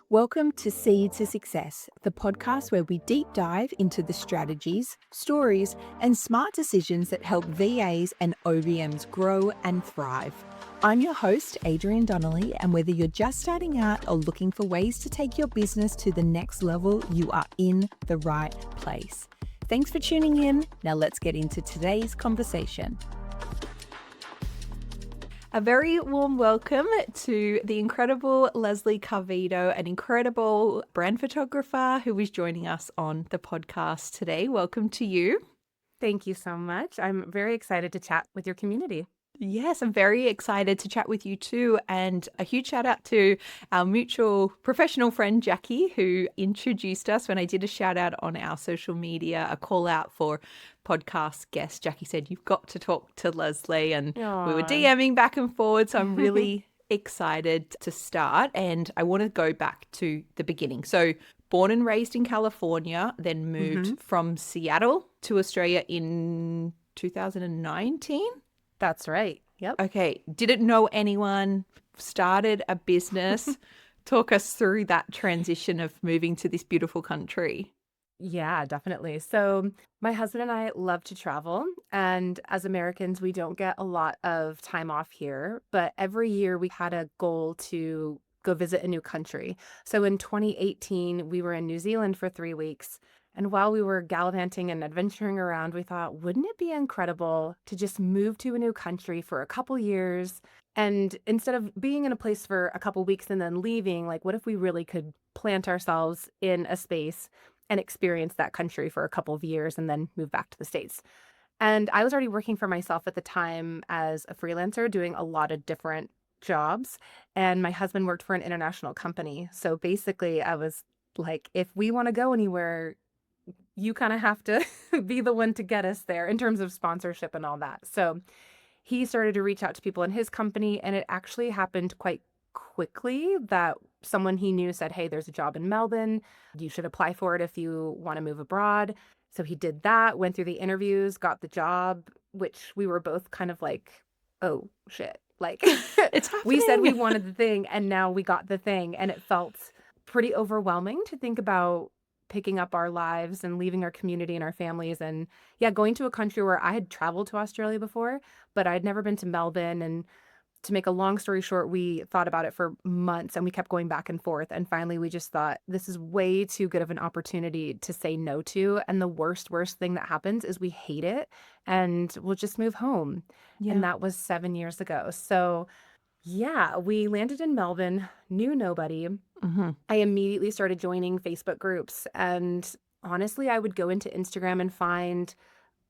Welcome to Seed to Success, the podcast where we deep dive into the strategies, stories, and smart decisions that help VAs and OBMs grow and thrive. I'm your host, Adrienne Donnelly, and whether you're just starting out or looking for ways to take your business to the next level, you are in the right place. Thanks for tuning in. Now let's get into today's conversation. A very warm welcome to the incredible Leslie Carvitto, an incredible brand photographer who is joining us on the podcast today. Welcome to you. Thank you so much. I'm very excited to chat with your community. Yes, I'm very excited to chat with you too. And a huge shout out to our mutual professional friend, Jackie, who introduced us when I did a shout out on our social media, a call out for podcast guests. Jackie said, you've got to talk to Leslie. And Aww. we were DMing back and forward. So I'm really excited to start. And I want to go back to the beginning. So born and raised in California, then moved from Seattle to Australia in 2019. That's right. Yep. Okay. Didn't know anyone, started a business. Talk us through that transition of moving to this beautiful country. Yeah, definitely. So my husband and I love to travel. And as Americans, we don't get a lot of time off here. But every year we had a goal to go visit a new country. So in 2018, we were in New Zealand for 3 weeks. And while we were gallivanting and adventuring around, we thought, wouldn't it be incredible to just move to a new country for a couple years? And instead of being in a place for a couple weeks and then leaving, like, what if we really could plant ourselves in a space and experience that country for a couple of years and then move back to the States? And I was already working for myself at the time as a freelancer, doing a lot of different jobs. And my husband worked for an international company. So basically, I was like, if we want to go anywhere, you kind of have to be the one to get us there in terms of sponsorship and all that. So he started to reach out to people in his company, and it actually happened quite quickly that someone he knew said, hey, there's a job in Melbourne. You should apply for it if you want to move abroad. So he did that, went through the interviews, got the job, which we were both kind of like, oh, shit. Like, It's happening. We said we wanted the thing, and now we got the thing. And it felt pretty overwhelming to think about picking up our lives and leaving our community and our families and going to a country where I had traveled to Australia before, but I'd never been to Melbourne. And to make a long story short, we thought about it for months and we kept going back and forth. And finally, we just thought this is way too good of an opportunity to say no to. And the worst thing that happens is we hate it and we'll just move home. Yeah. And that was 7 years ago. So yeah, we landed in Melbourne, knew nobody. I immediately started joining Facebook groups. And honestly, I would go into Instagram and find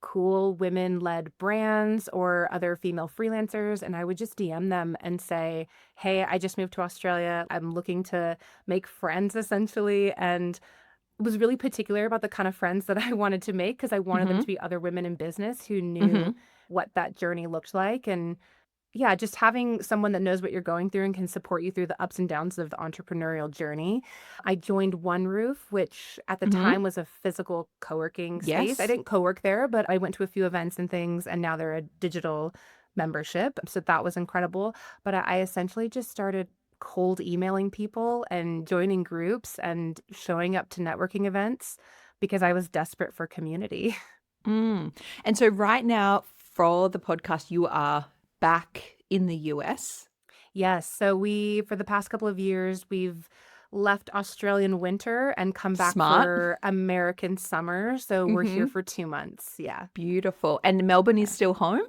cool women-led brands or other female freelancers. And I would just DM them and say, hey, I just moved to Australia. I'm looking to make friends essentially. And was really particular about the kind of friends that I wanted to make because I wanted them to be other women in business who knew what that journey looked like. And yeah, just having someone that knows what you're going through and can support you through the ups and downs of the entrepreneurial journey. I joined One Roof, which at the time was a physical co-working space. Yes. I didn't co-work there, but I went to a few events and things, and now they're a digital membership. So that was incredible. But I essentially just started cold emailing people and joining groups and showing up to networking events because I was desperate for community. And so right now for the podcast, you are back in the US. Yes. So for the past couple of years, we've left Australian winter and come back for American summer. So we're here for 2 months. Yeah. Beautiful. And Melbourne is still home?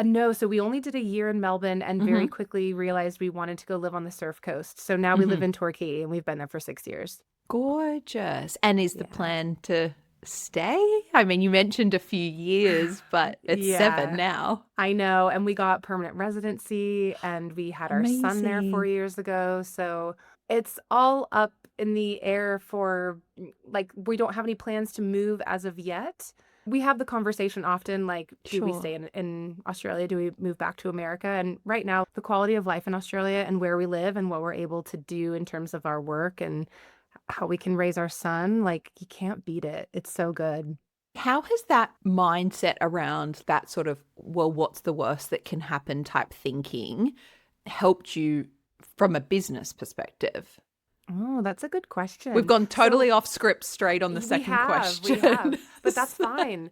No. So we only did a year in Melbourne and very quickly realized we wanted to go live on the Surf Coast. So now we live in Torquay and we've been there for 6 years. Gorgeous. And is the plan to stay? I mean, you mentioned a few years, but it's 7 now. I know. And we got permanent residency and we had our son there 4 years ago. So it's all up in the air for, like, we don't have any plans to move as of yet. We have the conversation often, like, do we stay in Australia? Do we move back to America? And right now, the quality of life in Australia and where we live and what we're able to do in terms of our work and how we can raise our son, like, you can't beat it. It's so good. How has that mindset around that sort of, well, what's the worst that can happen type thinking helped you from a business perspective? Oh, that's a good We've question. gone So totally off script straight on the second we have, question. but that's fine.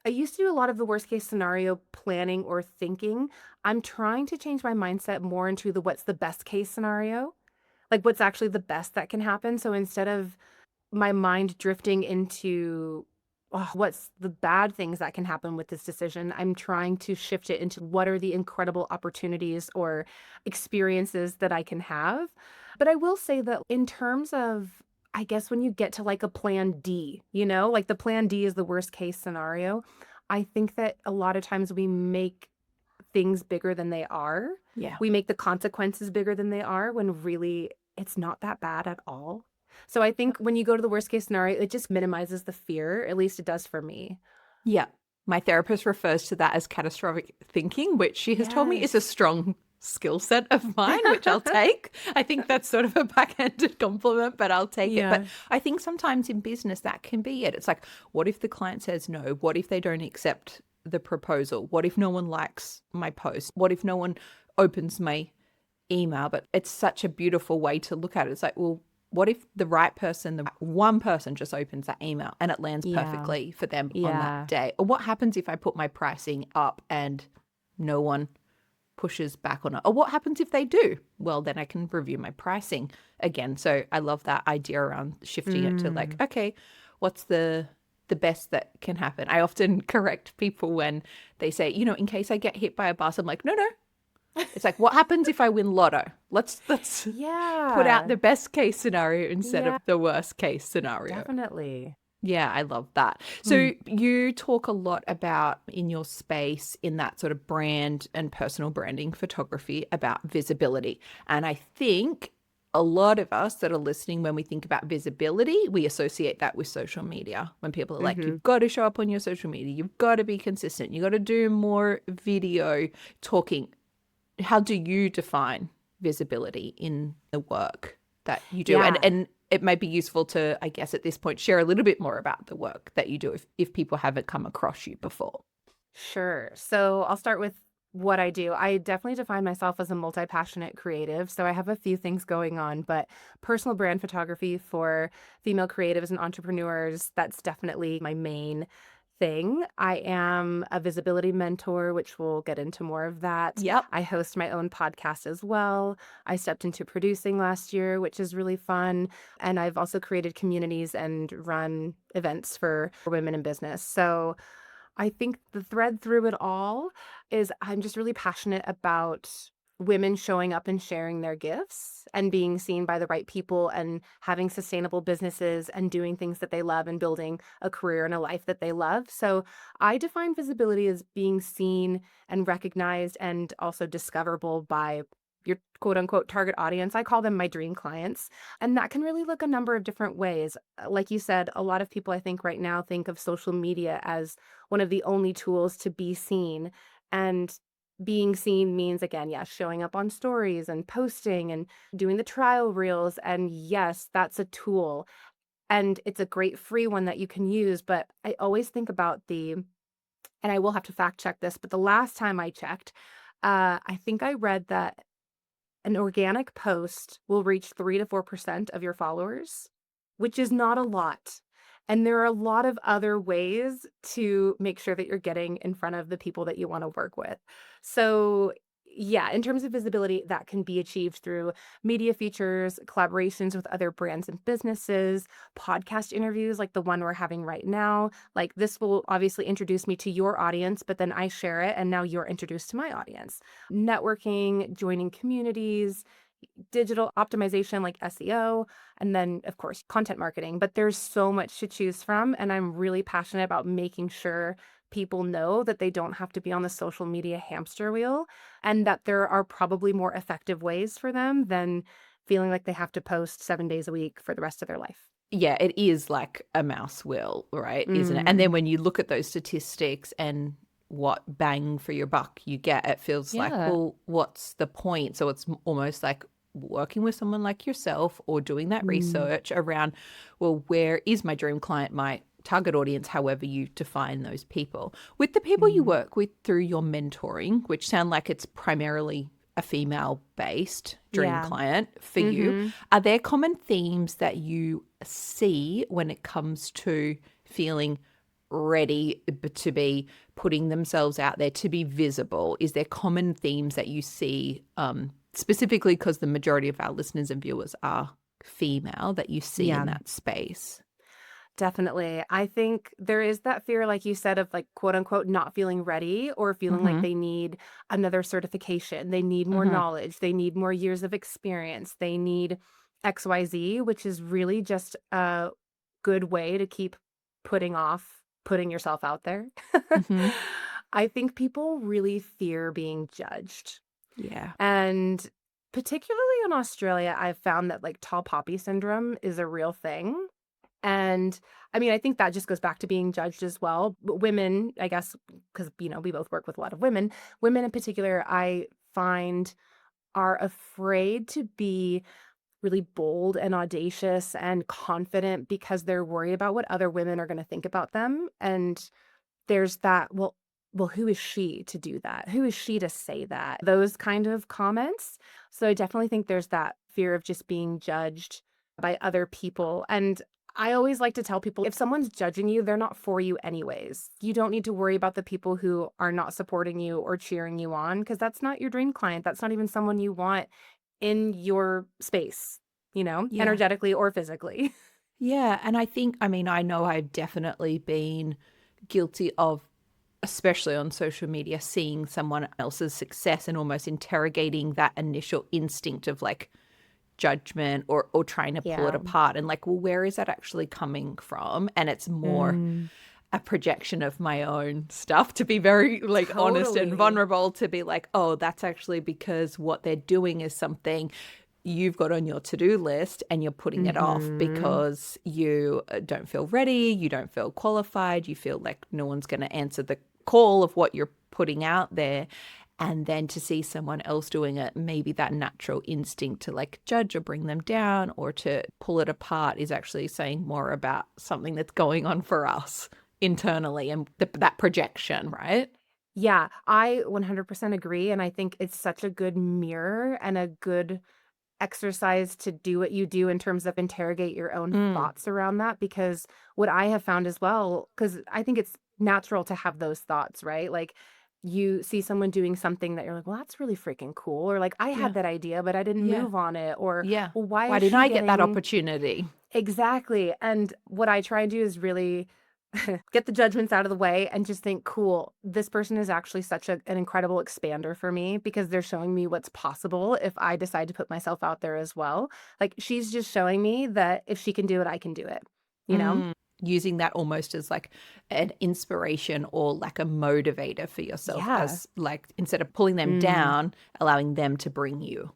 I used to do a lot of the worst case scenario planning or thinking. I'm trying to change my mindset more into the what's the best case scenario, like what's actually the best that can happen. So instead of my mind drifting into "Oh, what's the bad things that can happen with this decision?" I'm trying to shift it into what are the incredible opportunities or experiences that I can have. But I will say that in terms of, I guess, when you get to like a plan D, like the plan D is the worst case scenario. I think that a lot of times we make things bigger than they are. Yeah. We make the consequences bigger than they are when really it's not that bad at all. So I think when you go to the worst case scenario, it just minimizes the fear. At least it does for me. Yeah. My therapist refers to that as catastrophic thinking, which she has told me is a Yes. strong skill set of mine, which I'll take. I think that's sort of a backhanded compliment, but I'll take it. But Yeah. I think sometimes in business that can be it. It's like, what if the client says no? What if they don't accept the proposal? What if no one likes my post? What if no one opens my email? But it's such a beautiful way to look at it. It's like, well, what if the right person, the one person just opens that email and it lands Yeah. perfectly for them on that Yeah. day? Or what happens if I put my pricing up and no one pushes back on it? Or what happens if they do? Well, then I can review my pricing again. So I love that idea around shifting it to like, Mm. okay, what's the best that can happen? I often correct people when they say, in case I get hit by a bus, I'm like, no, it's like, what happens if I win lotto? Let's put out Yeah. the best case scenario instead Yeah. of the worst case scenario. Definitely. Yeah, I love that. Hmm. So you talk a lot about in your space in that sort of brand and personal branding photography about visibility. And I think a lot of us that are listening, when we think about visibility, we associate that with social media. When people are like, Mm-hmm. you've got to show up on your social media, you've got to be consistent, you've got to do more video talking. How do you define visibility in the work that you do? Yeah. And it may be useful to, I guess, at this point, share a little bit more about the work that you do if people haven't come across you before. Sure. So I'll start with what I do. I definitely define myself as a multi-passionate creative. So I have a few things going on, but personal brand photography for female creatives and entrepreneurs, that's definitely my main thing. I am a visibility mentor, which we'll get into more of that. Yep. I host my own podcast as well. I stepped into producing last year, which is really fun. And I've also created communities and run events for women in business. So I think the thread through it all is I'm just really passionate about women showing up and sharing their gifts and being seen by the right people and having sustainable businesses and doing things that they love and building a career and a life that they love. So I define visibility as being seen and recognized and also discoverable by your quote unquote target audience. I call them my dream clients. And that can really look a number of different ways. Like you said, a lot of people I think right now think of social media as one of the only tools to be seen. And being seen means, again, yes, showing up on stories and posting and doing the trial reels. And yes, that's a tool. And it's a great free one that you can use. But I always think about and I will have to fact check this, but the last time I checked, I think I read that an organic post will reach 3 to 4% of your followers, which is not a lot. And there are a lot of other ways to make sure that you're getting in front of the people that you want to work with. So, yeah, in terms of visibility, that can be achieved through media features, collaborations with other brands and businesses, podcast interviews like the one we're having right now. Like this will obviously introduce me to your audience, but then I share it and now you're introduced to my audience. Networking, joining communities, digital optimization like SEO, and then, of course, content marketing. But there's so much to choose from. And I'm really passionate about making sure people know that they don't have to be on the social media hamster wheel and that there are probably more effective ways for them than feeling like they have to post 7 days a week for the rest of their life. Yeah, it is like a mouse wheel, right? Isn't it? And Mm. then when you look at those statistics and what bang for your buck you get, it feels like, Yeah. well, what's the point? So it's almost like working with someone like yourself or doing that Mm. research around, well, where is my dream client, my target audience, however you define those people. With the people you Mm. work with through your mentoring, which sound like it's primarily a female-based dream Yeah. client for you. Mm-hmm. Are there common themes that you see when it comes to feeling ready to be putting themselves out there, to be visible? Is there common themes that you see, specifically because the majority of our listeners and viewers are female, that you see in Yeah. that space? Definitely. I think there is that fear, like you said, of like quote unquote not feeling ready or feeling like Mm-hmm. they need another certification. They need more Mm-hmm. knowledge. They need more years of experience. They need XYZ, which is really just a good way to keep putting off putting yourself out there. Mm-hmm. I think people really fear being judged. Yeah. And particularly in Australia, I've found that like tall poppy syndrome is a real thing. And I mean, I think that just goes back to being judged as well. But women, I guess, because, we both work with a lot of women in particular, I find are afraid to be really bold and audacious and confident because they're worried about what other women are going to think about them. And there's that, well, who is she to do that? Who is she to say that? Those kind of comments. So I definitely think there's that fear of just being judged by other people. And I always like to tell people if someone's judging you, they're not for you anyways. You don't need to worry about the people who are not supporting you or cheering you on because that's not your dream client. That's not even someone you want in your space, Yeah. energetically or physically. Yeah. And I think, I mean, I know I've definitely been guilty of, especially on social media, seeing someone else's success and almost interrogating that initial instinct of like judgment, or trying to pull it Yeah. apart and like, well, where is that actually coming from? And it's more Mm, a projection of my own stuff, to be very like honest and totally. vulnerable, to be like, oh, that's actually because what they're doing is something you've got on your to-do list and you're putting it off Mm-hmm. because you don't feel ready, you don't feel qualified, you feel like no one's going to answer the call of what you're putting out there. And then to see someone else doing it, maybe that natural instinct to like judge or bring them down or to pull it apart is actually saying more about something that's going on for us internally, and that projection, right? Yeah, I 100% agree. And I think it's such a good mirror and a good exercise to do what you do in terms of interrogate your own Mm, thoughts around that. Because what I have found as well, because I think it's natural to have those thoughts, right? Like you see someone doing something that you're like, well, that's really freaking cool. Or like, I yeah, had that idea, but I didn't yeah, move on it. Or, yeah. well, why Why is didn't she I get that getting opportunity? exactly? And what I try and do is really get the judgments out of the way and just think, cool, this person is actually such an incredible expander for me because they're showing me what's possible if I decide to put myself out there as well. Like she's just showing me that if she can do it, I can do it, you know? Mm, using that almost as like an inspiration or like a motivator for yourself, Yeah. as like instead of pulling them Mm, down, allowing them to bring you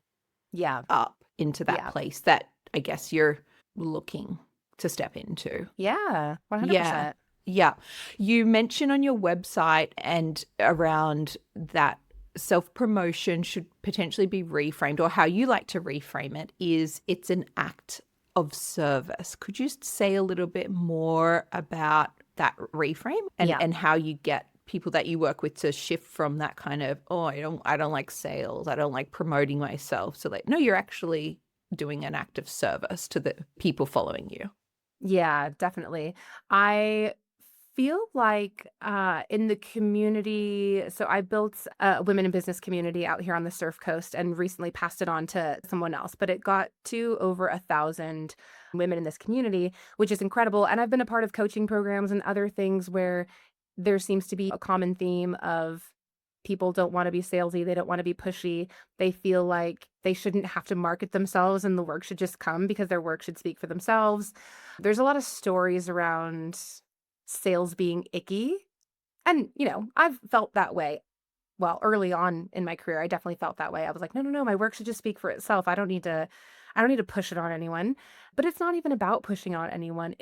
yeah. up into that Yeah. place that I guess you're looking to step into. Yeah. Yeah. 100%. Yeah. You mention on your website and around that self promotion should potentially be reframed, or how you like to reframe it is it's an act of service. Could you say a little bit more about that reframe, Yeah. and how you get people that you work with to shift from that kind of, oh, I don't like sales, I don't like promoting myself, so like, no, you're actually doing an act of service to the people following you. Yeah, definitely. I feel like in the community, so I built a women in business community out here on the Surf Coast and recently passed it on to someone else, but it got to over 1,000 women in this community, which is incredible. And I've been a part of coaching programs and other things where there seems to be a common theme of people don't want to be salesy, they don't want to be pushy. They feel like they shouldn't have to market themselves and the work should just come because their work should speak for themselves. There's a lot of stories around sales being icky. And, I've felt that way. Well, early on in my career, I definitely felt that way. I was like, no, no, no, my work should just speak for itself. I don't need to push it on anyone. But it's not even about pushing on anyone.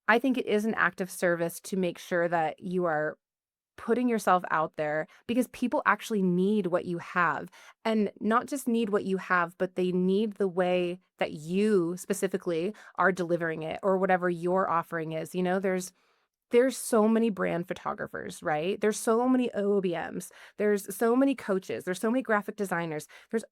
I think it is an act of service to make sure that you are putting yourself out there because people actually need what you have, and not just need what you have, but they need the way that you specifically are delivering it or whatever your offering is. There's there's so many brand photographers, right? There's so many OBMs. There's so many coaches. There's so many graphic designers. There's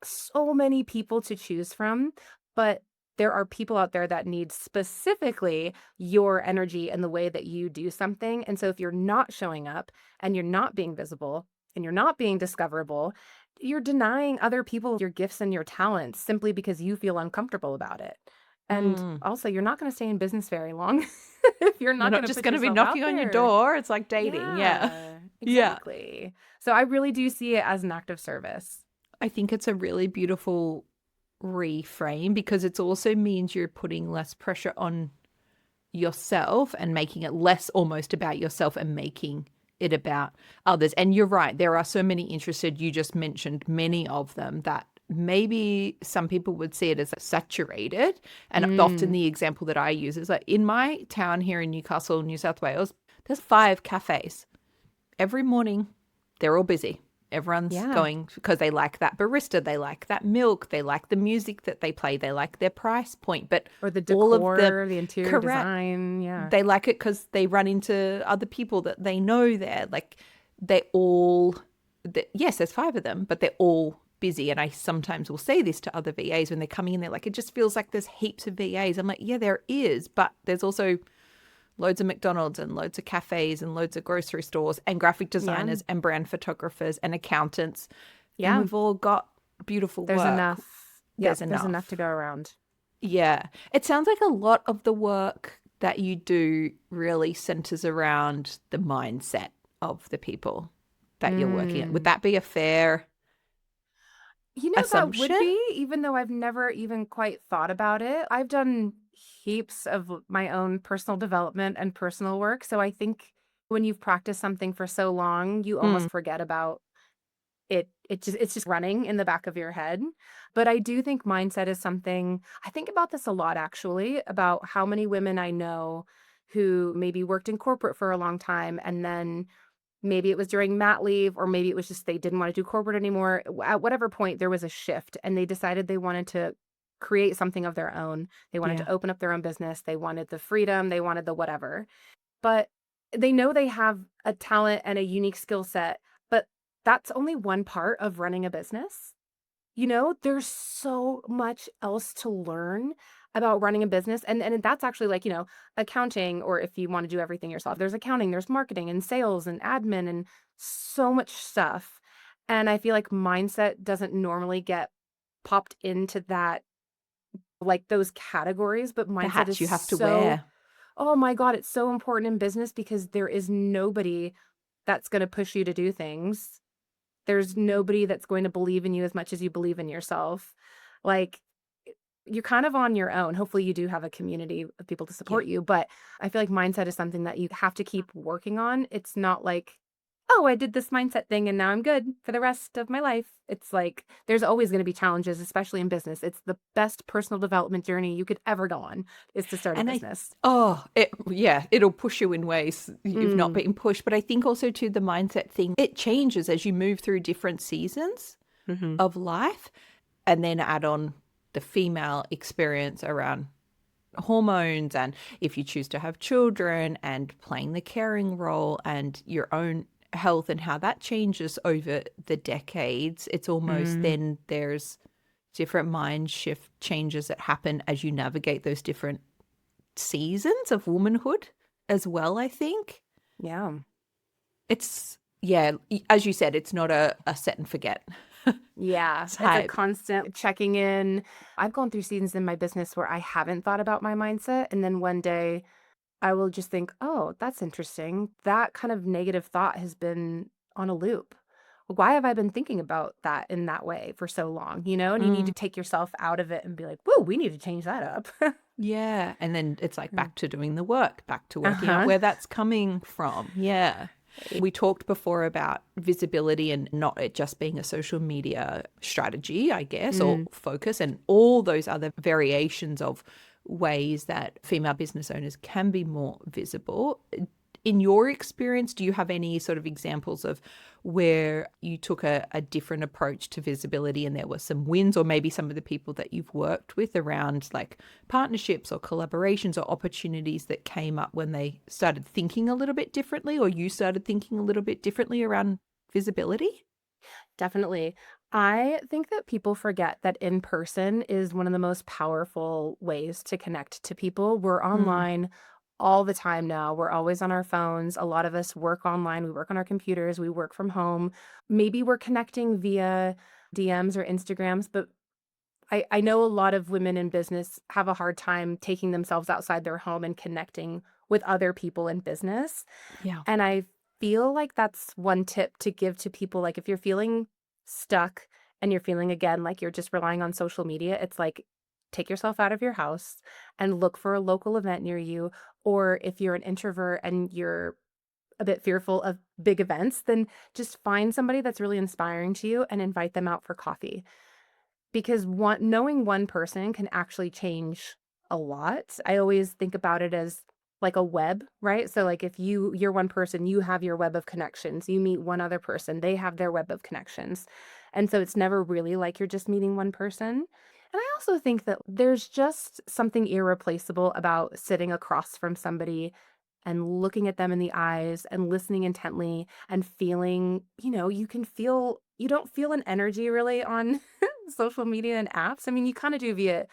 so many people to choose from, but there are people out there that need specifically your energy and the way that you do something. And so if you're not showing up and you're not being visible and you're not being discoverable, you're denying other people your gifts and your talents simply because you feel uncomfortable about it. And Mm. also, you're not going to stay in business very long if you're You're not not going to just put going to be yourself out knocking on your there. door. It's like dating. Yeah. Yeah, Yeah. exactly. So I really do see it as an act of service. I think it's a really beautiful reframe because it also means you're putting less pressure on yourself and making it less almost about yourself and making it about others. And you're right, there are so many interested, you just mentioned many of them, that maybe some people would see it as saturated. And often the example that I use is like in my town here in Newcastle, New South Wales, there's 5 cafes. Every morning, they're all busy. Everyone's Yeah. going because they like that barista, they like that milk, they like the music that they play, they like their price point. But Or the all of decor, the interior correct, design. Yeah. they like it because they run into other people that they know there. Like they all, yes, there's 5 of them, but they're all busy. And I sometimes will say this to other VAs when they're coming in, they're like, it just feels like there's heaps of VAs. I'm like, yeah, there is, but there's also loads of McDonald's and loads of cafes and loads of grocery stores and graphic designers and brand photographers and accountants. Yeah. And we've all got beautiful There's work. enough. There's There's enough to go around. Yeah. It sounds like a lot of the work that you do really centers around the mindset of the people that you're working at. Would that be a fair assumption? That would be, even though I've never even quite thought about it. I've done heaps of my own personal development and personal work. So I think when you've practiced something for so long, you almost forget about it. It's just running in the back of your head. But I do think mindset is something, I think about this a lot actually, about how many women I know who maybe worked in corporate for a long time, and then maybe it was during mat leave, or maybe it was just they didn't want to do corporate anymore. At whatever point, there was a shift and they decided they wanted to create something of their own. They wanted Yeah. to open up their own business. They wanted the freedom. They wanted the whatever. But they know they have a talent and a unique skill set, but that's only one part of running a business. There's so much else to learn about running a business. And that's actually like, accounting, or if you want to do everything yourself, there's accounting, there's marketing and sales and admin and so much stuff. And I feel like mindset doesn't normally get popped into that, like those categories, but The mindset hats is you have to so, wear. oh my God, it's so important in business because there is nobody that's going to push you to do things. There's nobody that's going to believe in you as much as you believe in yourself. Like, you're kind of on your own. Hopefully you do have a community of people to support you, but I feel like mindset is something that you have to keep working on. It's not like, oh, I did this mindset thing and now I'm good for the rest of my life. It's like there's always going to be challenges, especially in business. It's the best personal development journey you could ever go on is to start a business. It'll push you in ways you've not Mm. been pushed. But I think also too, the mindset thing, it changes as you move through different seasons of life, and then add on the female experience around hormones, and if you choose to have children, and playing the caring role, and your own health and how that changes over the decades. It's almost then there's different mind shift changes that happen as you navigate those different seasons of womanhood as well, I think. Yeah. It's, as you said, it's not a set and forget. Yeah, it's a Type. constant checking in. I've gone through seasons in my business where I haven't thought about my mindset. And then one day I will just think, oh, that's interesting. That kind of negative thought has been on a loop. Why have I been thinking about that in that way for so long? And you need to take yourself out of it and be like, whoa, we need to change that up. Yeah. And then it's like back to doing the work, back to working out where that's coming from. Yeah. We talked before about visibility and not it just being a social media strategy, I guess, or focus, and all those other variations of ways that female business owners can be more visible. In your experience, do you have any sort of examples of where you took a different approach to visibility and there were some wins, or maybe some of the people that you've worked with around like partnerships or collaborations or opportunities that came up when they started thinking a little bit differently, or you started thinking a little bit differently around visibility? Definitely. I think that people forget that in person is one of the most powerful ways to connect to people. We're Mm, online all the time now. We're always on our phones. A lot of us work online. We work on our computers. We work from home. Maybe we're connecting via DMs or Instagrams, but I know a lot of women in business have a hard time taking themselves outside their home and connecting with other people in business. yeah. And I feel like that's one tip to give to people. Like if you're feeling stuck and you're feeling again like you're just relying on social media, it's like take yourself out of your house and look for a local event near you. Or if you're an introvert and you're a bit fearful of big events, then just find somebody that's really inspiring to you and invite them out for coffee. Because knowing one person can actually change a lot. I always think about it as like a web, right? So like if you're one person, you have your web of connections. You meet one other person, they have their web of connections. And so it's never really like you're just meeting one person. And I also think that there's just something irreplaceable about sitting across from somebody and looking at them in the eyes and listening intently and feeling, you don't feel an energy really on social media and apps. I mean, you kind of do via,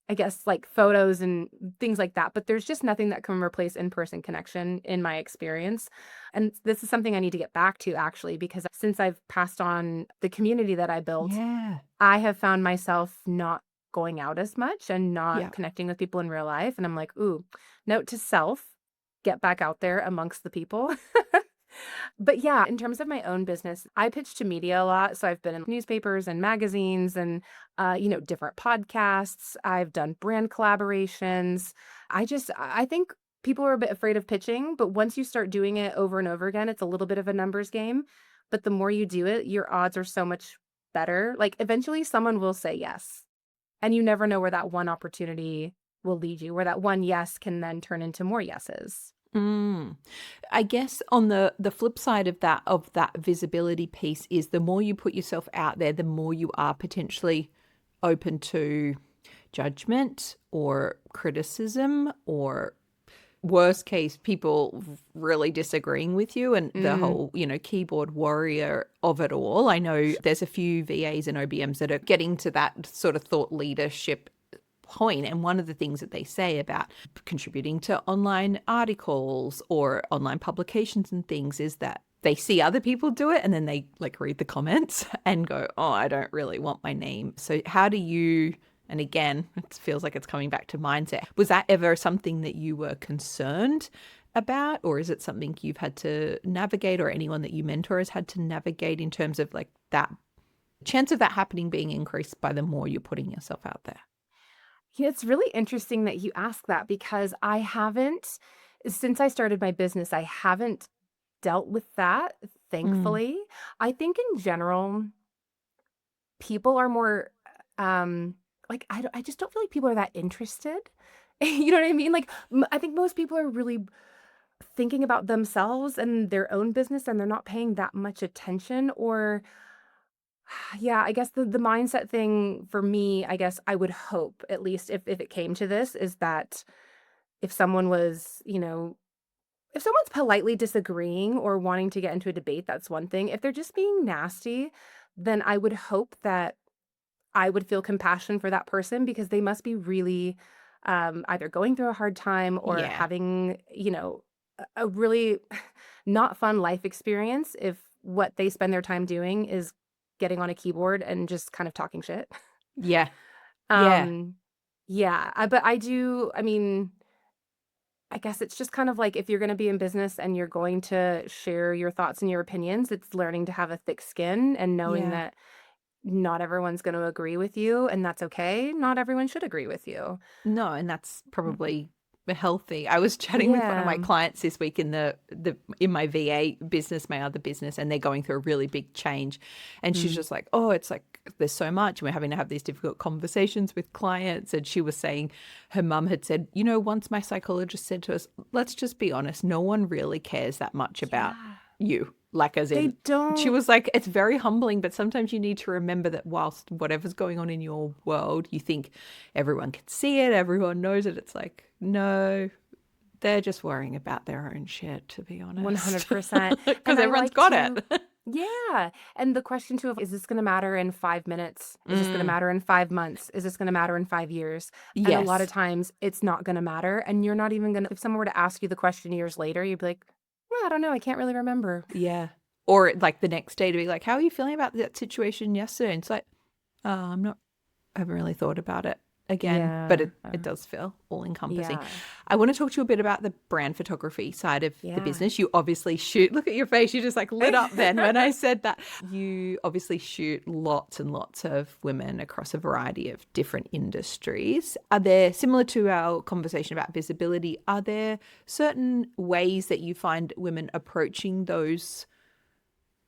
I guess, like photos and things like that, but there's just nothing that can replace in-person connection in my experience. And this is something I need to get back to actually, because since I've passed on the community that I built, Yeah. I have found myself not going out as much and not Yeah. connecting with people in real life. And I'm like, ooh, note to self, get back out there amongst the people. But yeah, in terms of my own business, I pitch to media a lot. So I've been in newspapers and magazines and, different podcasts. I've done brand collaborations. I think people are a bit afraid of pitching, but once you start doing it over and over again, it's a little bit of a numbers game. But the more you do it, your odds are so much better. Like eventually someone will say yes. And you never know where that one opportunity will lead you, where that one yes can then turn into more yeses. Mm. I guess on the flip side of that visibility piece is the more you put yourself out there, the more you are potentially open to judgment or criticism or worst case people really disagreeing with you and the Mm, whole, keyboard warrior of it all. I know there's a few VAs and OBMs that are getting to that sort of thought leadership point. And one of the things that they say about contributing to online articles or online publications and things is that they see other people do it and then they like read the comments and go, oh, I don't really want my name. So how do you, and again, it feels like it's coming back to mindset. Was that ever something that you were concerned about, or is it something you've had to navigate, or anyone that you mentor has had to navigate in terms of like that chance of that happening being increased by the more you're putting yourself out there? Yeah, it's really interesting that you ask that because since I started my business, I haven't dealt with that, Mm, thankfully. I think in general, people are more, like, I just don't feel like people are that interested. You know what I mean? Like, I think most people are really thinking about themselves and their own business and they're not paying that much attention or yeah, I guess the mindset thing for me, I guess I would hope, at least if it came to this, is that if someone was, if someone's politely disagreeing or wanting to get into a debate, that's one thing. If they're just being nasty, then I would hope that I would feel compassion for that person because they must be really either going through a hard time or yeah. having, a really not fun life experience if what they spend their time doing is getting on a keyboard and just kind of talking shit. Yeah. Yeah. Um, yeah, but I mean, I guess it's just kind of like if you're going to be in business and you're going to share your thoughts and your opinions, it's learning to have a thick skin and knowing Yeah. that not everyone's going to agree with you, and that's okay. Not everyone should agree with you. No, and that's probably healthy. I was chatting with one of my Yeah. clients this week in in my VA business, my other business, and they're going through a really big change. And she's Mm. just like, oh, it's like there's so much. And we're having to have these difficult conversations with clients. And she was saying her mum had said, once my psychologist said to us, let's just be honest, no one really cares that much about Yeah. you. Like, as They in, she don't. was like, it's very humbling, but sometimes you need to remember that whilst whatever's going on in your world, you think everyone can see it, everyone knows it. It's like, no, they're just worrying about their own shit, to be honest, 100%. because And I everyone's like got to, it. yeah. And the question too of, is this going to matter in 5 minutes? Is this going to Mm, matter in 5 months? Is this going to matter in 5 years? And a lot of yes. times it's not going to matter. And you're not even going to, if someone were to ask you the question years later, you'd be like, well, I don't know. I can't really remember. Yeah. Or like the next day to be like, how are you feeling about that situation yesterday? And it's like, oh, I haven't really thought about it again, but Yeah. it does feel all encompassing. Yeah. I want to talk to you a bit about the brand photography side of the Yeah. business. You obviously shoot, look at your face, you just like lit up then when I said that. You obviously shoot lots and lots of women across a variety of different industries. Are there, similar to our conversation about visibility, are there certain ways that you find women approaching those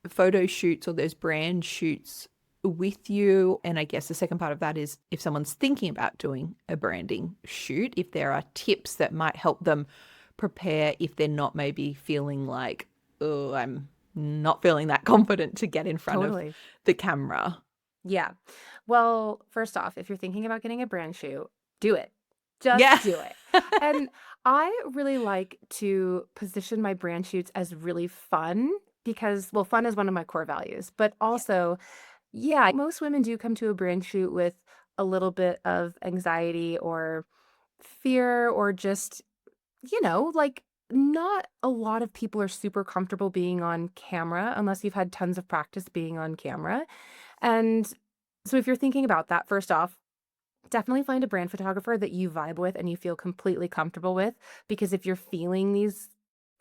photo shoots or those brand shoots with you? And I guess the second part of that is if someone's thinking about doing a branding shoot, if there are tips that might help them prepare if they're not maybe feeling like, oh, I'm not feeling that confident to get in front of Totally. the camera. Yeah. Well, first off, if you're thinking about getting a brand shoot, do it. Just Yeah. do it. And I really like to position my brand shoots as really fun because, well, fun is one of my core values, but also, yeah, most women do come to a brand shoot with a little bit of anxiety or fear or just, like not a lot of people are super comfortable being on camera unless you've had tons of practice being on camera. And so if you're thinking about that, first off, definitely find a brand photographer that you vibe with and you feel completely comfortable with. Because if you're feeling these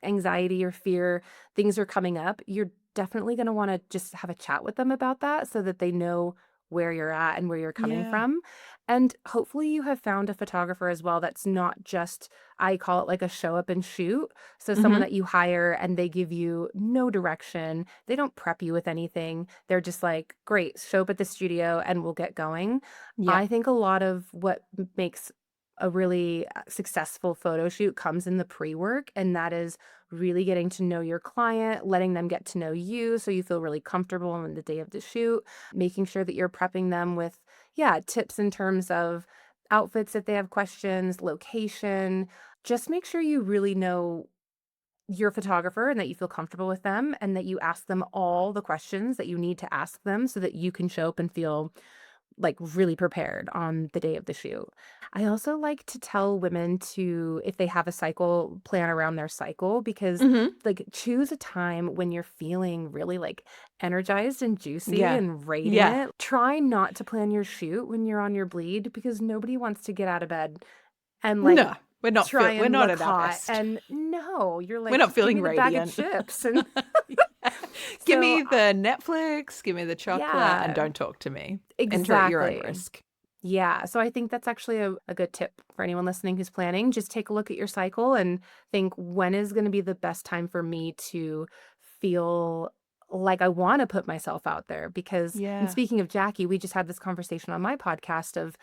anxiety or fear, things are coming up, you're definitely going to want to just have a chat with them about that so that they know where you're at and where you're coming Yeah. from. And hopefully you have found a photographer as well that's not just, I call it like a show up and shoot. So someone Mm-hmm. that you hire and they give you no direction. They don't prep you with anything. They're just like, great, show up at the studio and we'll get going. Yeah. I think a lot of what makes a really successful photo shoot comes in the pre-work, and that is really getting to know your client, letting them get to know you so you feel really comfortable on the day of the shoot, making sure that you're prepping them with, yeah, tips in terms of outfits if they have questions, location. Just make sure you really know your photographer and that you feel comfortable with them and that you ask them all the questions that you need to ask them so that you can show up and feel like really prepared on the day of the shoot. I also like to tell women to, if they have a cycle, plan around their cycle because Mm-hmm. like choose a time when you're feeling really like energized and juicy Yeah. and Yeah. radiant. Try not to plan your shoot when you're on your bleed because nobody wants to get out of bed and like No, try we're and not look at our hot. best. And no, you're We're like, not just give feeling me the bag of radiant. chips. And Yeah. Give so, me the Netflix, give me the chocolate, and yeah, don't talk to me. Enter at your own exactly. risk. Yeah, so I think that's actually a good tip for anyone listening who's planning. Just take a look at your cycle and think when is going to be the best time for me to feel like I want to put myself out there. Because, and Yeah. speaking of Jackie, we just had this conversation on my podcast of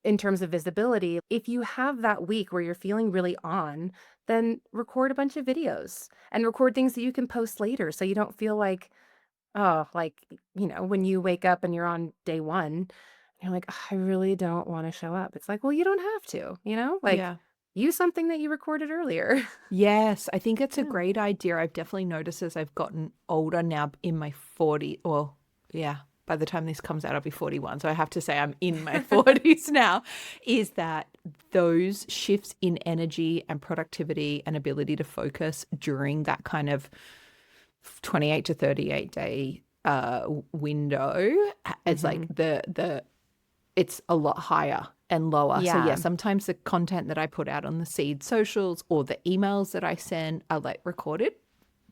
in terms of visibility. If you have that week where you're feeling really on, then record a bunch of videos and record things that you can post later so you don't feel like, oh, like, when you wake up and you're on day one, you're like, "Ugh, I really don't want to show up." It's like, well, you don't have to, like Yeah. use something that you recorded earlier. Yes, I think it's a Yeah. great idea. I've definitely noticed as I've gotten older now in my 40s. Well, yeah, by the time this comes out, I'll be 41. So I have to say I'm in my 40s now, is that those shifts in energy and productivity and ability to focus during that kind of 28 to 38 day window is like Hmm. the it's a lot higher and lower. So yeah, Yeah. sometimes the content that I put out on the Seed socials or the emails that I send are like recorded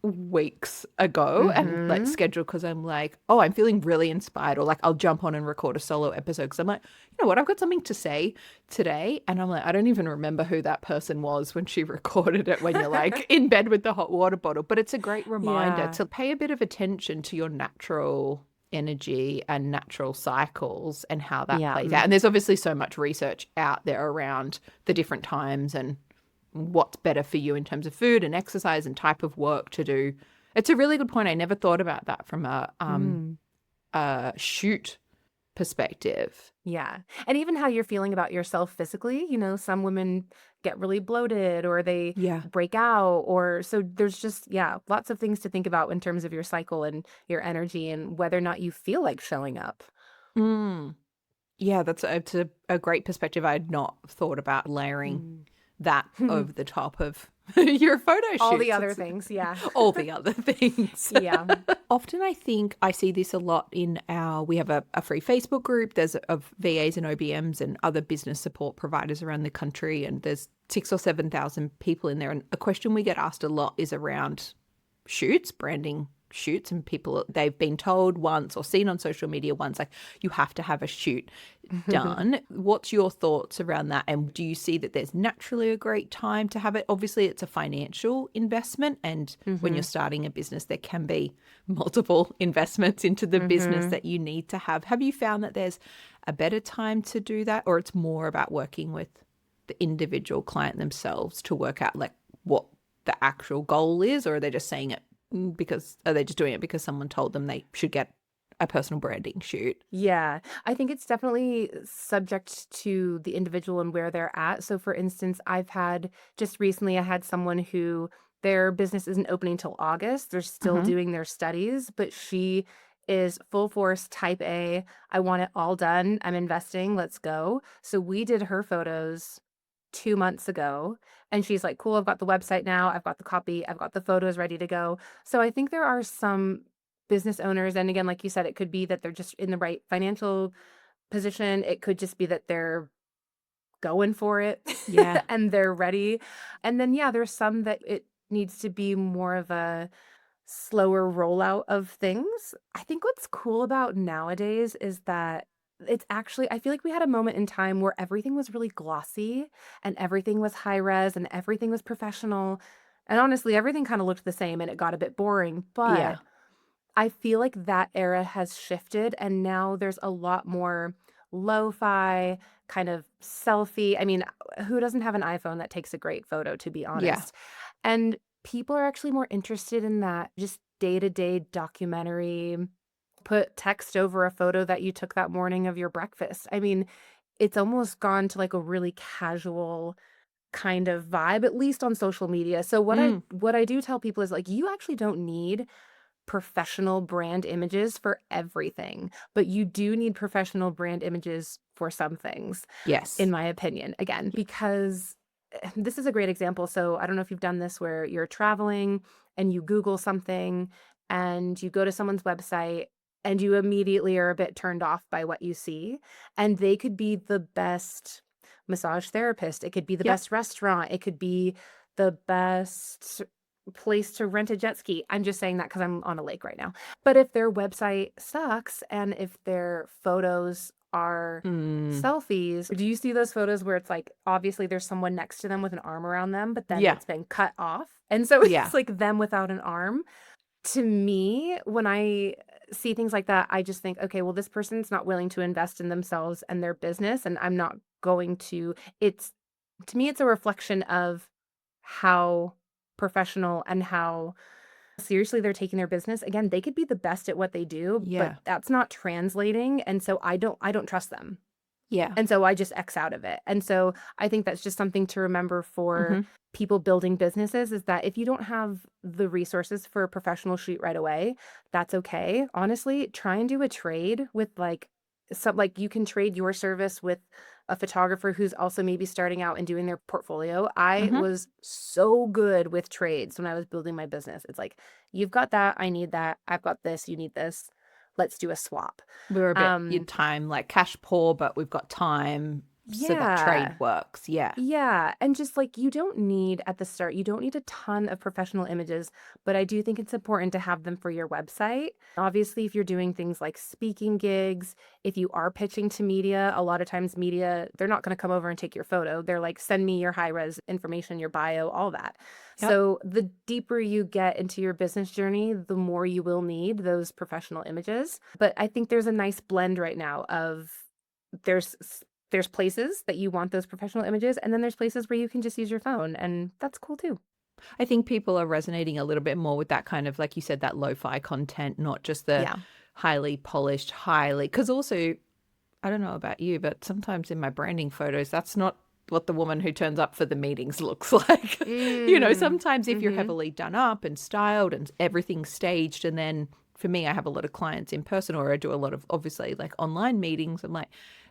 weeks ago and like scheduled because I'm like, oh, I'm feeling really inspired, or like I'll jump on and record a solo episode because I'm like, you know what, I've got something to say today. And I'm like, I don't even remember who that person was when she recorded it, when you're like in bed with the hot water bottle. But it's a great reminder Yeah. to pay a bit of attention to your natural energy and natural cycles and how that Yeah. plays out. And there's obviously so much research out there around the different times and what's better for you in terms of food and exercise and type of work to do. It's a really good point. I never thought about that from a shoot perspective. Yeah. And even how you're feeling about yourself physically, some women get really bloated or they Yeah. break out, or so there's just, lots of things to think about in terms of your cycle and your energy and whether or not you feel like showing up. Mm. Yeah, it's a great perspective. I'd not thought about layering that over the top of your photo shoots. All the other things, yeah. All the other things. Yeah. Often I think I see this a lot in we have a free Facebook group. There's of VAs and OBMs and other business support providers around the country. And there's 6,000 or 7,000 people in there. And a question we get asked a lot is around shoots, branding shoots, and people, they've been told once or seen on social media once, like, you have to have a shoot done. What's your thoughts around that? And do you see that there's naturally a great time to have it? Obviously, it's a financial investment. And when you're starting a business, there can be multiple investments into the business that you need to have. Have you found that there's a better time to do that? Or it's more about working with the individual client themselves to work out like what the actual goal is? Or are they just saying it are they just doing it because someone told them they should get a personal branding shoot? Yeah, I think it's definitely subject to the individual and where they're at. So, for instance, just recently, I had someone who their business isn't opening till August. They're still doing their studies, but she is full force type A. I want it all done. I'm investing. Let's go. So, we did her photos 2 months ago. And she's like, cool, I've got the website now. I've got the copy. I've got the photos ready to go. So I think there are some business owners. And again, like you said, it could be that they're just in the right financial position. It could just be that they're going for it. Yeah. And they're ready. And then, there's some that it needs to be more of a slower rollout of things. I think what's cool about nowadays is that it's actually, I feel like we had a moment in time where everything was really glossy and everything was high res and everything was professional. And honestly, everything kind of looked the same and it got a bit boring. Yeah. But I feel like that era has shifted and now there's a lot more lo-fi kind of selfie. I mean, who doesn't have an iPhone that takes a great photo, to be Yeah. honest? And people are actually more interested in that just day-to-day documentary, put text over a photo that you took that morning of your breakfast. I mean, it's almost gone to like a really casual kind of vibe, at least on social media. So what I do tell people is like, you actually don't need professional brand images for everything, but you do need professional brand images for some things, Yes. in my opinion, again, because this is a great example. So I don't know if you've done this where you're traveling and you Google something and you go to someone's website and you immediately are a bit turned off by what you see. And they could be the best massage therapist. It could be the Yep. best restaurant. It could be the best place to rent a jet ski. I'm just saying that because I'm on a lake right now. But if their website sucks and if their photos are selfies, do you see those photos where it's like, obviously there's someone next to them with an arm around them, but then it's been cut off? And so it's like them without an arm. To me, when I see things like that, I just think, okay, well, this person's not willing to invest in themselves and their business, and I'm not going to. To me, it's a reflection of how professional and how seriously they're taking their business. Again, they could be the best at what they do, but that's not translating, and so I don't trust them. Yeah. And so I just X out of it. And so I think that's just something to remember for people building businesses, is that if you don't have the resources for a professional shoot right away, that's okay. Honestly, try and do a trade with like you can trade your service with a photographer who's also maybe starting out and doing their portfolio. I was so good with trades when I was building my business. It's like, you've got that, I need that. I've got this, you need this. Let's do a swap. We're a bit in time, like cash poor, but we've got time. so that trade Yeah. works. Yeah. Yeah, and just like you don't need at the start, you don't need a ton of professional images, but I do think it's important to have them for your website. Obviously, if you're doing things like speaking gigs, if you are pitching to media, a lot of times media, they're not going to come over and take your photo. They're like, send me your high res information, your bio, all that. Yep. So the deeper you get into your business journey, the more you will need those professional images. But I think there's a nice blend right now of there's there's places that you want those professional images, and then there's places where you can just use your phone, and that's cool too. I think people are resonating a little bit more with that kind of, like you said, that lo-fi content, not just the Yeah. highly polished, because also, I don't know about you, but sometimes in my branding photos, that's not what the woman who turns up for the meetings looks like. Mm. Sometimes if you're Mhm. heavily done up and styled and everything's staged, and then for me, I have a lot of clients in person, or I do a lot of obviously like online meetings. I'm like,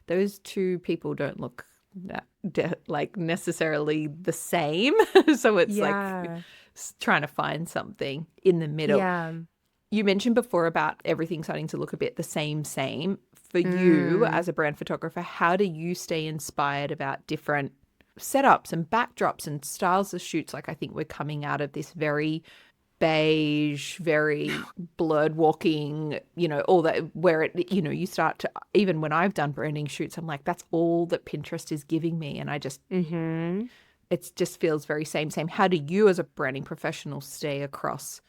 those two people don't look like necessarily the same. So it's like Yeah. trying to find something in the middle. Yeah. You mentioned before about everything starting to look a bit the same. For you Mm. as a brand photographer, how do you stay inspired about different setups and backdrops and styles of shoots? Like, I think we're coming out of this very beige, very blurred walking, all that, where you start to, even when I've done branding shoots, I'm like, that's all that Pinterest is giving me. And Mhm. it just feels very same. How do you as a branding professional stay across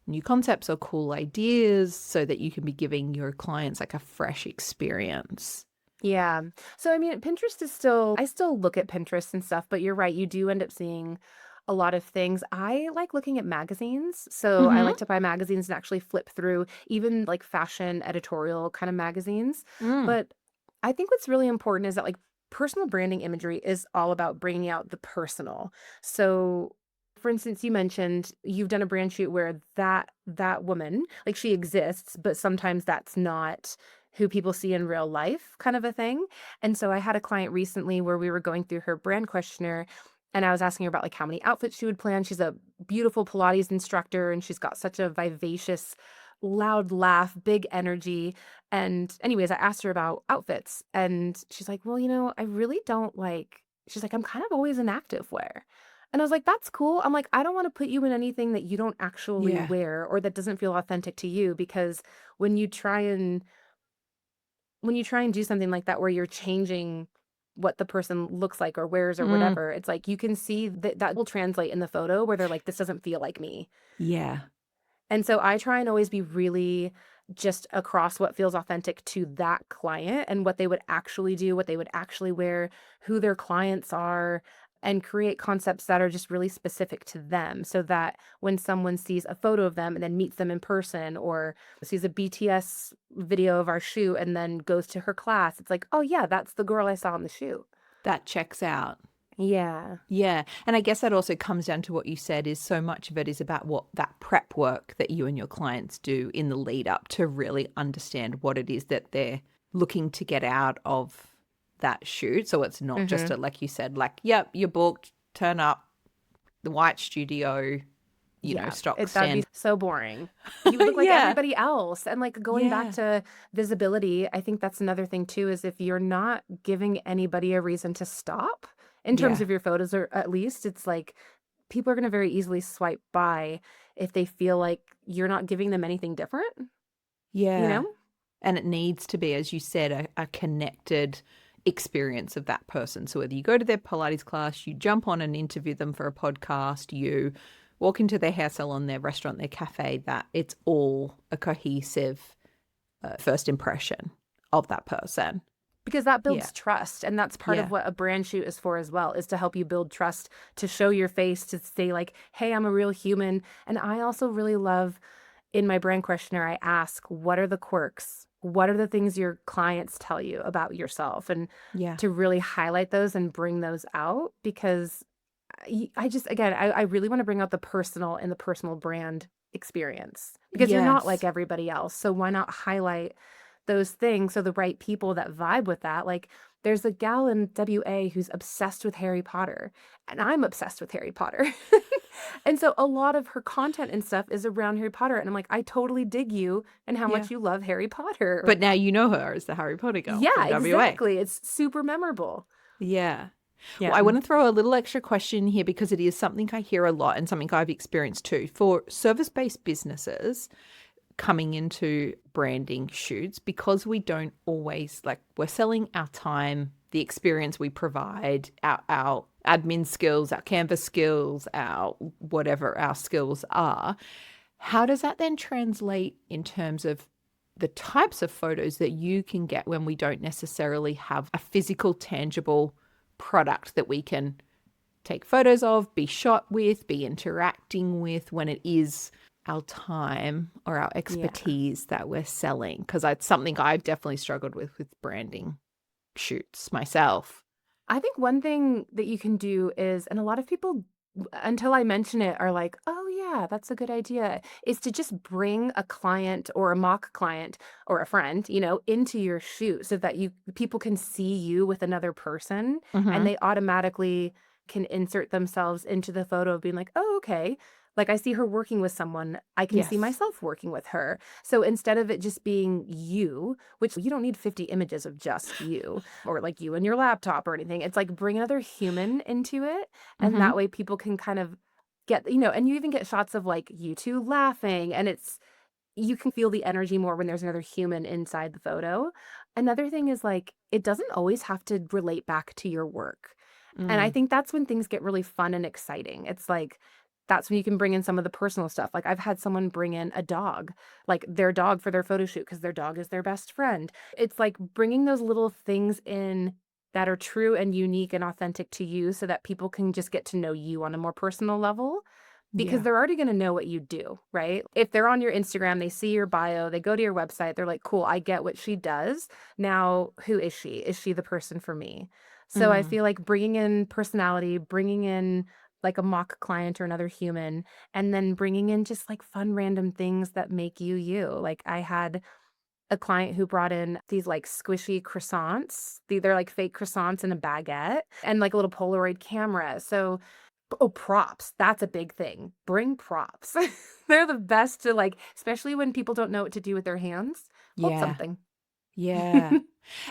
new concepts or cool ideas so that you can be giving your clients like a fresh experience? Yeah. So I mean, Pinterest is still I still look at Pinterest and stuff, but you're right, you do end up seeing a lot of things. I like looking at magazines. So I Mm-hmm. like to buy magazines and actually flip through even like fashion editorial kind of magazines. Mm. But I think what's really important is that like personal branding imagery is all about bringing out the personal. So for instance, you mentioned you've done a brand shoot where that woman, like she exists, but sometimes that's not who people see in real life kind of a thing. And so I had a client recently where we were going through her brand questionnaire and I was asking her about like how many outfits she would plan. She's a beautiful Pilates instructor and she's got such a vivacious, loud laugh, big energy. And anyways, I asked her about outfits and she's like, "Well, I really don't like." She's like, "I'm kind of always in active wear." And I was like, "That's cool." I'm like, "I don't want to put you in anything that you don't actually Yeah. wear or that doesn't feel authentic to you because when you try and when you try and do something like that where you're changing what the person looks like or wears or Mm. whatever, it's like you can see that that will translate in the photo where they're like, this doesn't feel like me. Yeah. And so I try and always be really just across what feels authentic to that client and what they would actually do, what they would actually wear, who their clients are, and create concepts that are just really specific to them so that when someone sees a photo of them and then meets them in person or sees a BTS video of our shoot and then goes to her class, it's like, oh, yeah, that's the girl I saw in the shoot. That checks out. Yeah. Yeah. And I guess that also comes down to what you said, is so much of it is about what that prep work that you and your clients do in the lead up to really understand what it is that they're looking to get out of that shoot. So it's not just Mm-hmm. like you said, like, yep, you're booked, turn up, the white studio, Yeah, stock that'd be stand. so boring. You would look like Yeah. everybody else. And like going back Yeah. to visibility, I think that's another thing too, is if you're not giving anybody a reason to stop in terms Yeah. of your photos, or at least it's like people are going to very easily swipe by if they feel like you're not giving them anything different, you Yeah. know? And it needs to be, as you said, a connected experience of that person. So whether you go to their Pilates class, you jump on and interview them for a podcast, you walk into their hair salon, their restaurant, their cafe, that it's all a cohesive first impression of that person. Because that Yeah. builds trust. And that's part of Yeah. what a brand shoot is for as well, is to help you build trust, to show your face, to say like, hey, I'm a real human. And I also really love in my brand questionnaire, I ask, what are the quirks? What are the things your clients tell you about yourself? And Yeah. to really highlight those and bring those out because I just, again, I really want to bring out the personal and the personal brand experience because you're not like Yes. everybody else. So why not highlight those things so the right people that vibe with that? Like there's a gal in WA who's obsessed with Harry Potter, and I'm obsessed with Harry Potter. And so a lot of her content and stuff is around Harry Potter. And I'm like, I totally dig you and how Yeah. much you love Harry Potter. But now you know her as the Harry Potter girl Yeah, from WA. exactly. It's super memorable. Yeah. Well, Yeah. I want to throw a little extra question here because it is something I hear a lot and something I've experienced too. For service-based businesses coming into branding shoots, because we don't always we're selling our time, the experience we provide, our admin skills, our canvas skills, our whatever our skills are. How does that then translate in terms of the types of photos that you can get when we don't necessarily have a physical, tangible product that we can take photos of, be shot with, be interacting with, when it is our time or our Yeah. expertise that we're selling? Because it's something I've definitely struggled with branding shoots myself. I think one thing that you can do is, and a lot of people, until I mention it, are like, oh, yeah, that's a good idea, is to just bring a client or a mock client or a friend, into your shoot so that people can see you with another person and Mm-hmm. they automatically can insert themselves into the photo of being like, oh, okay. Like I see her working with someone, I can see Yes. myself working with her. So instead of it just being you, which you don't need 50 images of just you, or like you and your laptop or anything. It's like bring another human into it. And Mm-hmm. that way people can kind of get, and you even get shots of like you two laughing. And you can feel the energy more when there's another human inside the photo. Another thing is like, it doesn't always have to relate back to your work. And I Mm. think that's when things get really fun and exciting. It's like, that's when you can bring in some of the personal stuff. Like I've had someone bring in a dog, like their dog for their photo shoot because their dog is their best friend. It's like bringing those little things in that are true and unique and authentic to you so that people can just get to know you on a more personal level because Yeah. they're already going to know what you do, right? If they're on your Instagram, they see your bio, they go to your website, they're like, cool, I get what she does. Now, who is she? Is she the person for me? So I Mm. feel like bringing in personality, bringing in like a mock client or another human, and then bringing in just like fun, random things that make you you. Like I had a client who brought in these like squishy croissants. They're like fake croissants in a baguette and like a little Polaroid camera. So, oh, props. That's a big thing. Bring props. They're the best to like, especially when people don't know what to do with their hands. Hold Yeah. something. Yeah.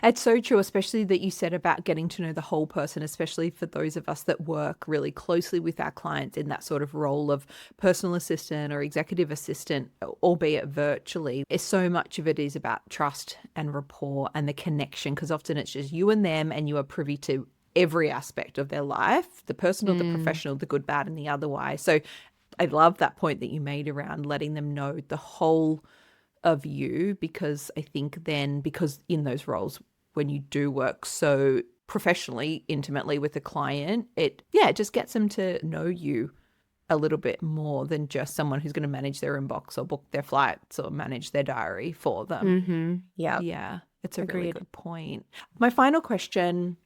It's so true, especially that you said about getting to know the whole person, especially for those of us that work really closely with our clients in that sort of role of personal assistant or executive assistant, albeit virtually. So much of it is about trust and rapport and the connection, because often it's just you and them and you are privy to every aspect of their life, the personal, the Mm, professional, the good, bad, and the otherwise. So I love that point that you made around letting them know the whole of you, because I think then, because in those roles, when you do work so professionally, intimately with a client, it just gets them to know you a little bit more than just someone who's going to manage their inbox or book their flights or manage their diary for them. mm-hmm. Yep. Yeah, it's a really Agreed. good point. My final question,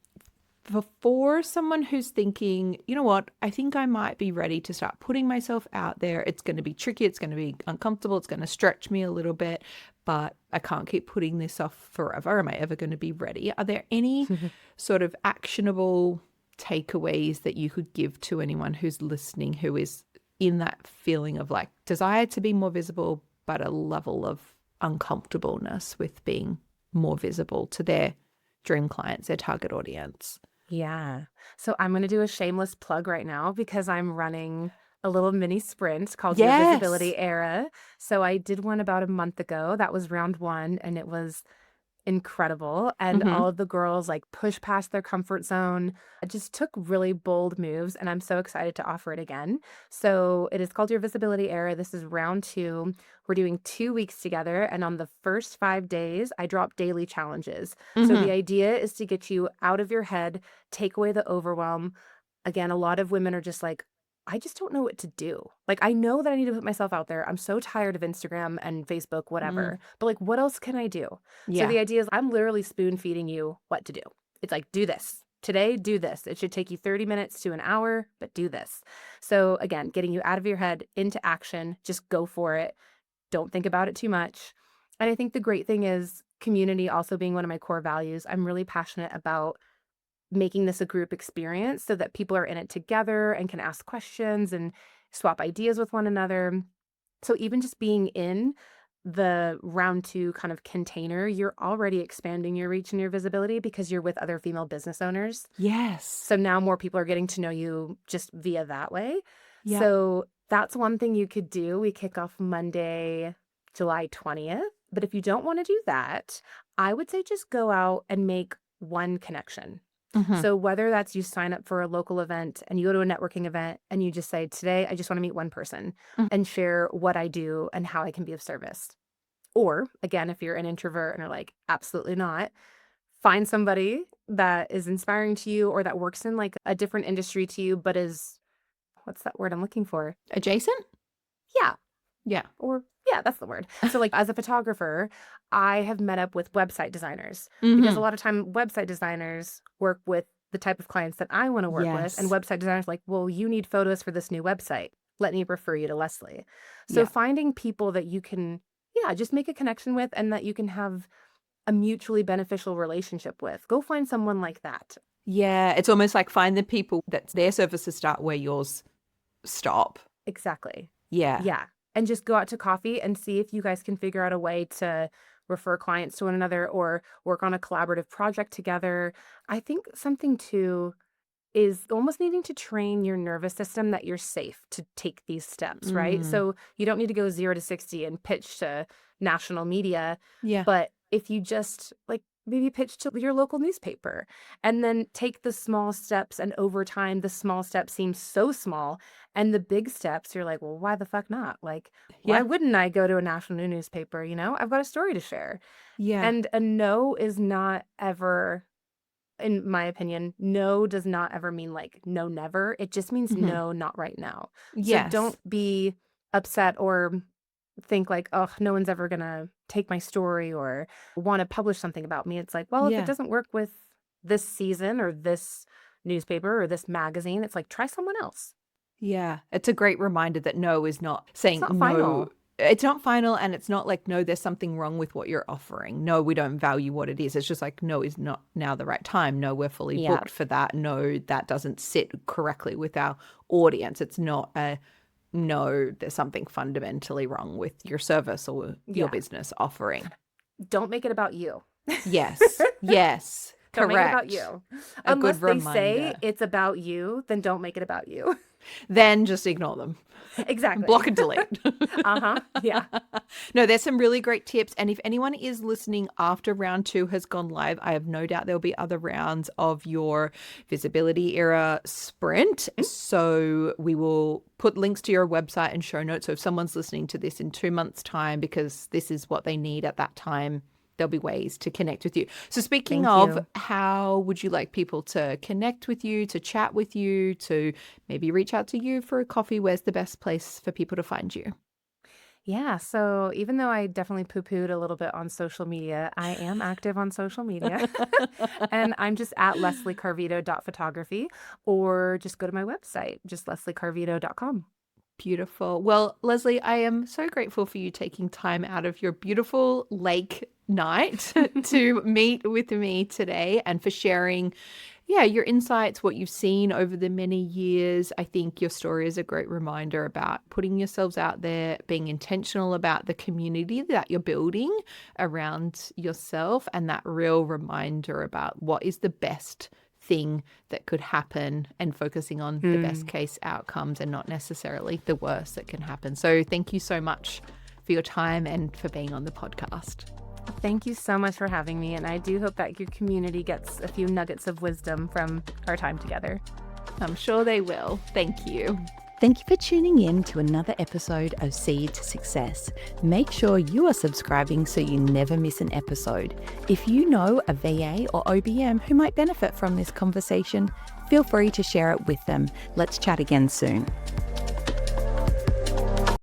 for someone who's thinking, you know what, I think I might be ready to start putting myself out there. It's going to be tricky. It's going to be uncomfortable. It's going to stretch me a little bit, but I can't keep putting this off forever. Am I ever going to be ready? Are there any sort of actionable takeaways that you could give to anyone who's listening, who is in that feeling of like desire to be more visible, but a level of uncomfortableness with being more visible to their dream clients, their target audience? Yeah. So I'm going to do a shameless plug right now because I'm running a little mini sprint called Your Yes. Visibility Era. So I did one about a month ago. That was round one, and it was incredible. And Mm-hmm. all of the girls like push past their comfort zone. It just took really bold moves, and I'm so excited to offer it again. So it is called Your Visibility Era. This is round two. We're doing 2 weeks together, and on the first 5 days, I drop daily challenges. So the Mm-hmm. idea is to get you out of your head, take away the overwhelm. Again, a lot of women are just like, I just don't know what to do. Like, I know that I need to put myself out there. I'm so tired of Instagram and Facebook, Mm. whatever. But like, what else can I do? So Yeah. the idea is I'm literally spoon feeding you what to do. It's like, do this. Today, do this. It should take you 30 minutes to an hour, but do this. So again, getting you out of your head into action, just go for it. Don't think about it too much. And I think the great thing is community also being one of my core values. I'm really passionate about making this a group experience so that people are in it together and can ask questions and swap ideas with one another. So even just being in the round 2 kind of container, you're already expanding your reach and your visibility because you're with other female business owners. Yes. So now more people are getting to know you just via that way. Yeah. So that's one thing you could do. We kick off Monday, July 20th. But if you don't want to do that, I would say just go out and make one connection. Mhm. So whether that's you sign up for a local event and you go to a networking event and you just say, today, I just want to meet one person Mhm. and share what I do and how I can be of service. Or again, if you're an introvert and are like, absolutely not, find somebody that is inspiring to you or that works in like a different industry to you, but is, what's that word I'm looking for? Adjacent? Yeah. Yeah. Or yeah, that's the word. So like as a photographer, I have met up with website designers Mm-hmm. because a lot of time website designers work with the type of clients that I want to work with. And Yes. website designers are like, well, you need photos for this new website. Let me refer you to Leslie. So Yeah. finding people that you can, just make a connection with and that you can have a mutually beneficial relationship with. Go find someone like that. Yeah. It's almost like find the people that their services start where yours stop. Exactly. Yeah. Yeah. And just go out to coffee and see if you guys can figure out a way to refer clients to one another or work on a collaborative project together. I think something too is almost needing to train your nervous system that you're safe to take these steps, right? Mm. So you don't need to go 0 to 60 and pitch to national media. Yeah. But if you just like maybe pitch to your local newspaper and then take the small steps, and over time, the small steps seem so small. And the big steps, you're like, well, why the fuck not? Like, why Yeah. wouldn't I go to a national newspaper? I've got a story to share. Yeah. And a no is not ever, in my opinion, no does not ever mean like no, never. It just means Mhm. no, not right now. Yes. So don't be upset or think like, oh, no one's ever going to take my story or want to publish something about me. It's like, well, if Yeah. it doesn't work with this season or this newspaper or this magazine, it's like, try someone else. Yeah. It's a great reminder that no is not saying not no. final. It's not final, and it's not like, no, there's something wrong with what you're offering. No, we don't value what it is. It's just like, no is not now the right time. No, we're fully Yeah. booked for that. No, that doesn't sit correctly with our audience. It's not a no, there's something fundamentally wrong with your service or your Yeah. business offering. Don't make it about you. Yes. Yes. Don't make it about Correct. you. A Unless good they say reminder. it's about you, then don't make it about you. Then just ignore them. Exactly. Block and delete. Yeah. No, there's some really great tips. And if anyone is listening after round 2 has gone live, I have no doubt there'll be other rounds of your visibility era sprint. So we will put links to your website and show notes. So if someone's listening to this in 2 months' time, because this is what they need at that time, there'll be ways to connect with you. So speaking Thank of, you. how would you like people to connect with you, to chat with you, to maybe reach out to you for a coffee? Where's the best place for people to find you? Yeah. So even though I definitely poo-pooed a little bit on social media, I am active on social media. And I'm just at lesliecarvitto.photography, or just go to my website, just lesliecarvitto.com. Beautiful. Well, Leslie, I am so grateful for you taking time out of your beautiful lake night to meet with me today and for sharing, your insights, what you've seen over the many years. I think your story is a great reminder about putting yourselves out there, being intentional about the community that you're building around yourself, and that real reminder about what is the best thing that could happen and focusing on the best case outcomes and not necessarily the worst that can happen. So thank you so much for your time and for being on the podcast. Thank you so much for having me. And I do hope that your community gets a few nuggets of wisdom from our time together. I'm sure they will. Thank you. Thank you for tuning in to another episode of Seed to Success. Make sure you are subscribing so you never miss an episode. If you know a VA or OBM who might benefit from this conversation, feel free to share it with them. Let's chat again soon.